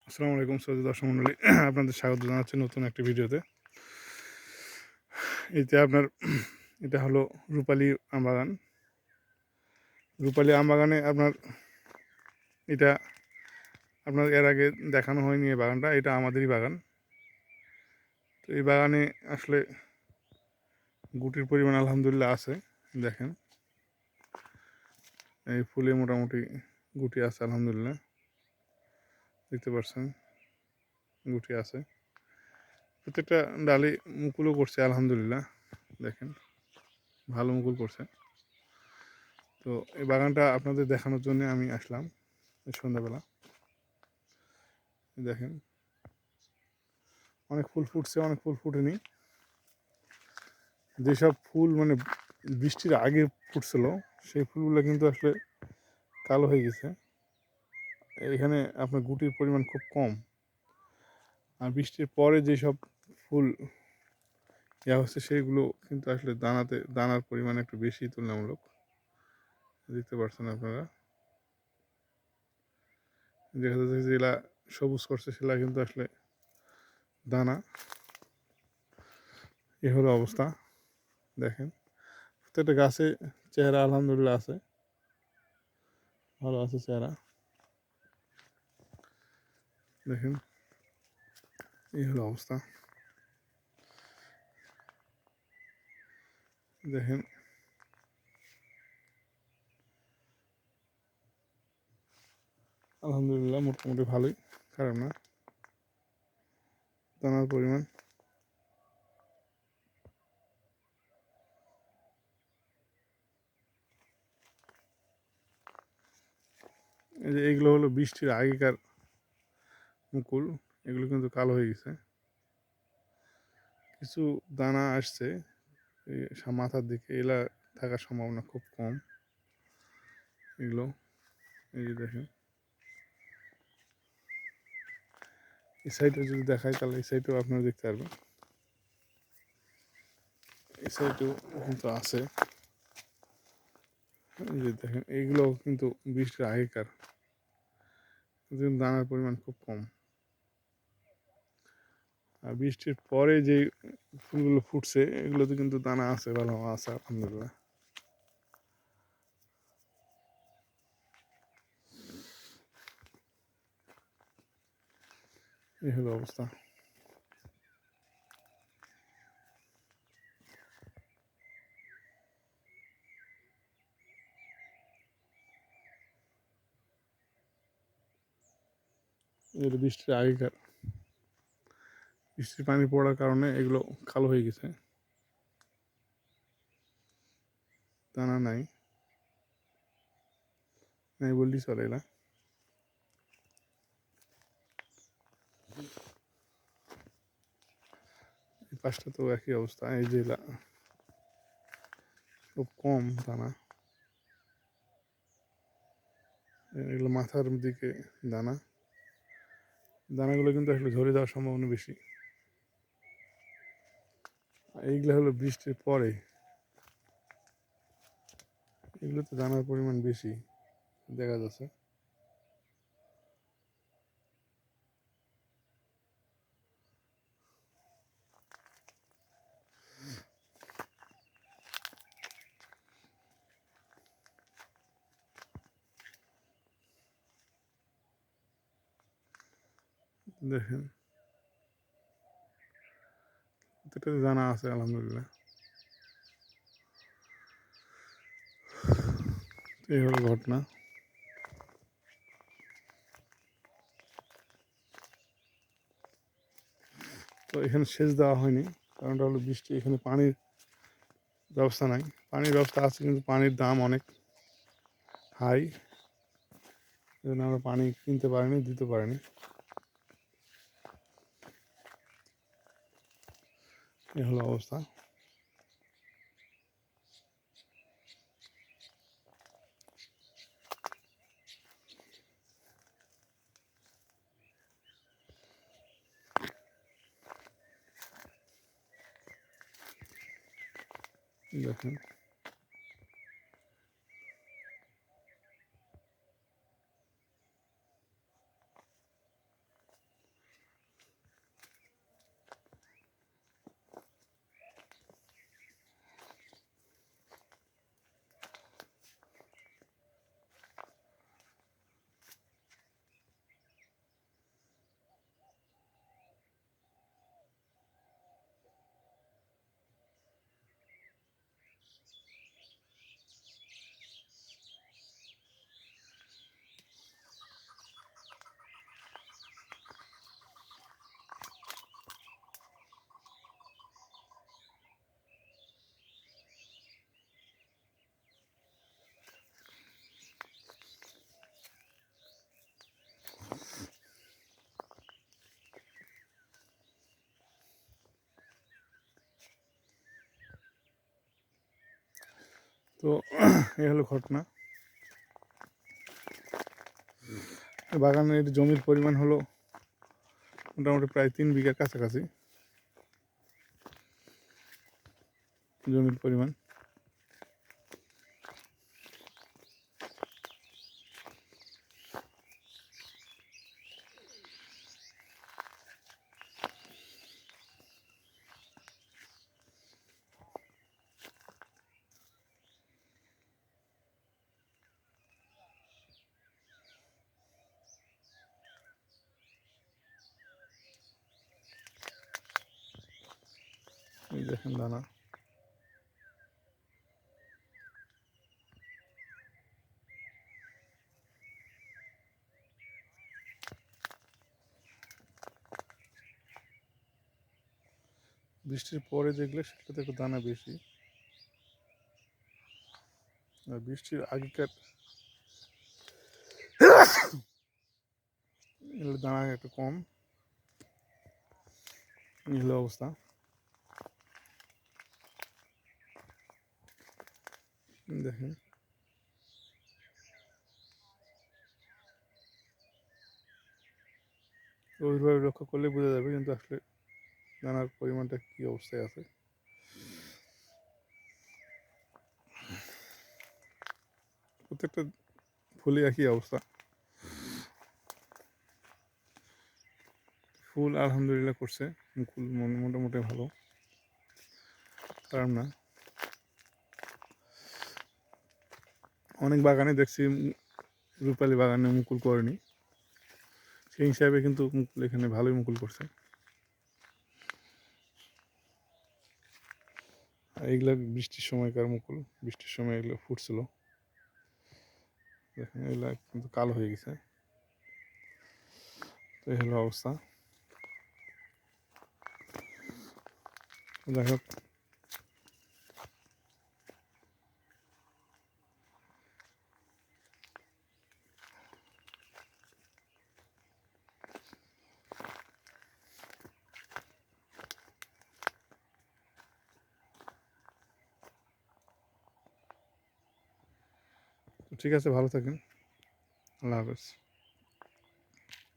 আসসালামু আলাইকুম সৌদি দর্শক মণ্ডলী, আপনাদের স্বাগত জানাচ্ছি নতুন একটি ভিডিওতে। এতে আপনার এটা হলো রূপালী আম বাগান। রূপালী আম বাগানে আপনার এটা আপনার এর আগে দেখানো হয়নি এই বাগানটা, এটা আমাদেরই বাগান। তো এই বাগানে আসলে গুটির পরিমাণ আলহামদুলিল্লাহ আছে। দেখেন এই ফুলে মোটামুটি গুটি আছে আলহামদুলিল্লাহ, দেখতে পাচ্ছেন গুটি আছে। প্রত্যেকটা ডালে মুকুলও করছে আলহামদুলিল্লাহ, দেখেন ভালো মুকুল করছে। তো এই বাগানটা আপনাদের দেখানোর জন্য আমি আসলাম সন্ধ্যাবেলা। দেখেন অনেক ফুল ফুটছে, অনেক ফুল ফুটেনি। যেসব ফুল মানে বৃষ্টির আগে ফুটছিল সেই ফুলগুলো কিন্তু আসলে কালো হয়ে গেছে। এখানে আপনার গুটির পরিমাণ খুব কম। আর বৃষ্টির পরে যেসব ফুল হচ্ছে সেগুলো কিন্তু আসলে দানার পরিমাণ একটু বেশি তুলনামূলক। দেখতে পাচ্ছেন আপনারা, দেখা যাচ্ছে যেগুলা সবুজ করছে সেগুলা কিন্তু আসলে দানা। এ হলো অবস্থা। দেখেন প্রত্যেকটা গাছে চেহারা আলহামদুলিল্লাহ আছে, ভালো আছে চেহারা। দেখেন এই হলো অবস্থা। দেখেন আলহামদুলিল্লাহ মোটামুটি ভালোই, খারাপ না দানার পরিমাণ। এই যে এগুলো হলো বৃষ্টির আগেকার মুকুল, এগুলো কিন্তু কালো হয়ে গেছে। কিছু দানা আসছে এই মাথার দিকে, এলা থাকার সম্ভাবনা খুব কম এগুলো। এই যে দেখেন এই সাইডে যদি দেখায় তাহলে এই সাইডেও আপনারা দেখতে পারবেন, এই সাইডেও কিন্তু আছে। এই যে দেখেন এইগুলো কিন্তু বৃষ্টির আগেকার, কিন্তু দানার পরিমাণ খুব কম। আর বৃষ্টির পরে যে ফুলগুলো ফুটছে এগুলোতে কিন্তু দানা আছে, ভালো আছে আলহামদুলিল্লাহ। এই হলো অবস্থা। এটা বৃষ্টির আগেকার, বৃষ্টির পানি পড়ার কারণে এগুলো কালো হয়ে গেছে, দানা নাই, নাই বললেই চলে। এলা এই পাশটা তো একই অবস্থা। এই যে এলা খুব কম দানা, এগুলো মাথার দিকে দানা, দানাগুলো কিন্তু আসলে ঝরে যাওয়ার সম্ভাবনা বেশি। এইগুলো হলো বৃষ্টির পরে, এগুলোতে দানার পরিমাণ বেশি দেখা যাচ্ছে। দেখেন প্রত্যেকটাতে দানা আছে আলহামদুলিল্লাহ। এই হলো ঘটনা। তো এখানে সেচ দেওয়া হয়নি, কারণটা হলো বৃষ্টি, এখানে পানির ব্যবস্থা নাই। পানির ব্যবস্থা আছে কিন্তু পানির দাম অনেক হাই, এই জন্য আমরা পানি কিনতে পারিনি, দিতে পারিনি। এই হলো অবস্থা। দেখেন তো এই হলো ঘটনা। বাগানের জমির পরিমাণ হলো মোটামুটি প্রায় 3 বিঘার কাছাকাছি জমির পরিমাণ। এই দেখেন দানা। বৃষ্টির পরে দেখলে সেটাতে একটু দানা বেশি, আর বৃষ্টির আগেকার দানা একটু কম। এই হলো অবস্থা। দেখেন গভীরভাবে লক্ষ্য করলে বোঝা যাবে কিন্তু আসলে দানার পরিমাণটা কী অবস্থায় আছে। প্রত্যেকটা ফুলই একই অবস্থা। ফুল আলহামদুলিল্লাহ করছে, মুকুল মোটামুটি ভালো, খারাপ না। অনেক বাগানে দেখছি রূপালি বাগানে মুকুল করেনি, সেই হিসাবে কিন্তু মুকুল এখানে ভালোই মুকুল করছে। এইগুলা বৃষ্টির সময়কার মুকুল, বৃষ্টির সময় এগুলো ফুটছিল। দেখেন এগুলা কিন্তু কালো হয়ে গেছে। তো এই হলো অবস্থা। যাই হোক, ঠিক আছে, ভালো থাকেন। আল্লাহ হাফেজ।